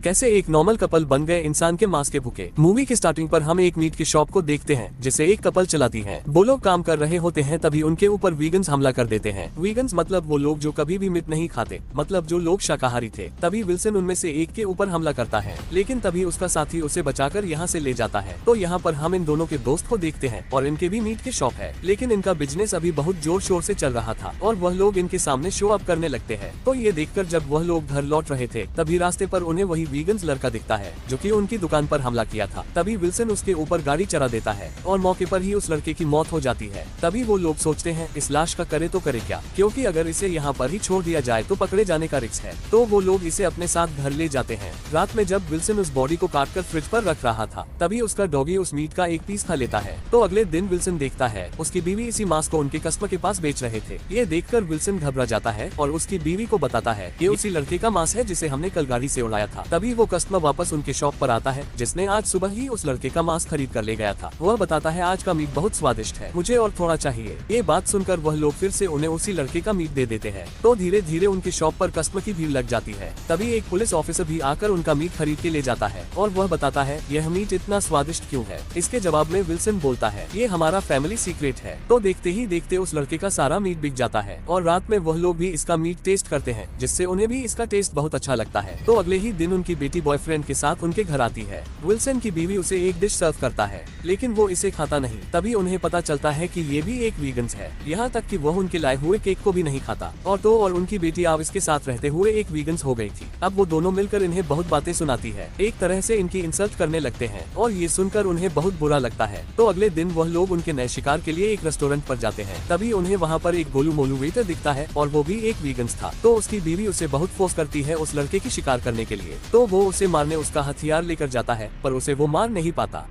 कैसे एक normal couple बन गए इंसान के मांस के भूखे। मूवी की स्टार्टिंग पर हम एक मीट की शॉप को देखते हैं जिसे एक कपल चलाती है। वो लोग काम कर रहे होते हैं तभी उनके ऊपर वीगन्स हमला कर देते हैं। वीगन्स मतलब वो लोग जो कभी भी मीट नहीं खाते, मतलब जो लोग शाकाहारी थे। तभी विल्सन उनमें से एक के ऊपर हमला करता है, लेकिन तभी उसका साथी उसे बचाकर यहाँ से ले जाता है। तो यहाँ पर हम इन दोनों के दोस्त को देखते हैं और इनके भी मीट की शॉप है, लेकिन इनका बिजनेस अभी बहुत जोर शोर से चल रहा था और वह लोग इनके सामने शो अप करने लगते हैं। तो ये देखकर जब वह लोग घर लौट रहे थे तभी रास्ते पर उन्हें वही वीगन्स लड़का दिखता है जो कि उनकी दुकान पर हमला किया था। तभी विल्सन उसके ऊपर गाड़ी चला देता है और मौके पर ही उस लड़के की मौत हो जाती है। तभी वो लोग सोचते हैं इस लाश का करे तो करे क्या, क्योंकि अगर इसे यहाँ पर ही छोड़ दिया जाए तो पकड़े जाने का रिस्क है। तो वो लोग इसे अपने साथ घर ले जाते हैं। रात में जब विल्सन उस बॉडी को काटकर फ्रिज पर रख रहा था तभी उसका डॉगी उस मीट का एक पीस खा लेता है। तो अगले दिन विल्सन देखता है उसकी बीवी इसी मांस को उनके कस्टमर के पास बेच रहे थे। ये देखकर विल्सन घबरा जाता है और उसकी बीवी को बताता है ये उसी लड़के का मांस है जिसे हमने कल गाड़ी से उड़ाया था। तभी वो कस्टमर वापस उनके शॉप पर आता है जिसने आज सुबह ही उस लड़के का मांस खरीद कर ले गया था। वह बताता है आज का मीट बहुत स्वादिष्ट है, मुझे और थोड़ा चाहिए। ये बात सुनकर वह लोग फिर से उन्हें उसी लड़के का मीट दे देते हैं। तो धीरे धीरे उनकी शॉप पर कस्टमर की भीड़ लग जाती है। तभी एक पुलिस ऑफिसर भी आकर उनका मीट खरीद के ले जाता है और वह बताता है यह मीट इतना स्वादिष्ट क्यों है। इसके जवाब में विल्सन बोलता है ये हमारा फैमिली सीक्रेट है। तो देखते ही देखते उस लड़के का सारा मीट बिक जाता है और रात में वह लोग भी इसका मीट टेस्ट करते हैं जिससे उन्हें भी इसका टेस्ट बहुत अच्छा लगता है। तो अगले ही दिन उनकी बेटी बॉयफ्रेंड के साथ उनके घर आती है। विल्सन की बीवी उसे एक डिश सर्व करता है लेकिन वो इसे खाता नहीं। तभी उन्हें पता चलता है कि ये भी एक वीगन्स है, यहाँ तक कि वह उनके लाए हुए केक को भी नहीं खाता। और उनकी बेटी अब इसके साथ रहते हुए एक वीगन्स हो गई थी। अब वो दोनों मिलकर इन्हें बहुत बातें सुनाती है, एक तरह से इनकी इंसल्ट करने लगते हैं और ये सुनकर उन्हें बहुत बुरा लगता है। तो अगले दिन वह लोग उनके नए शिकार के लिए एक रेस्टोरेंट पर जाते हैं। तभी उन्हें वहाँ पर एक गोलू मोलू वेटर दिखता है और वो भी एक वीगन्स था। तो उसकी बीवी उसे बहुत फोर्स करती है उस लड़के की शिकार करने के लिए। तो वो उसे मारने उसका हथियार लेकर जाता है पर उसे वो मार नहीं पाता।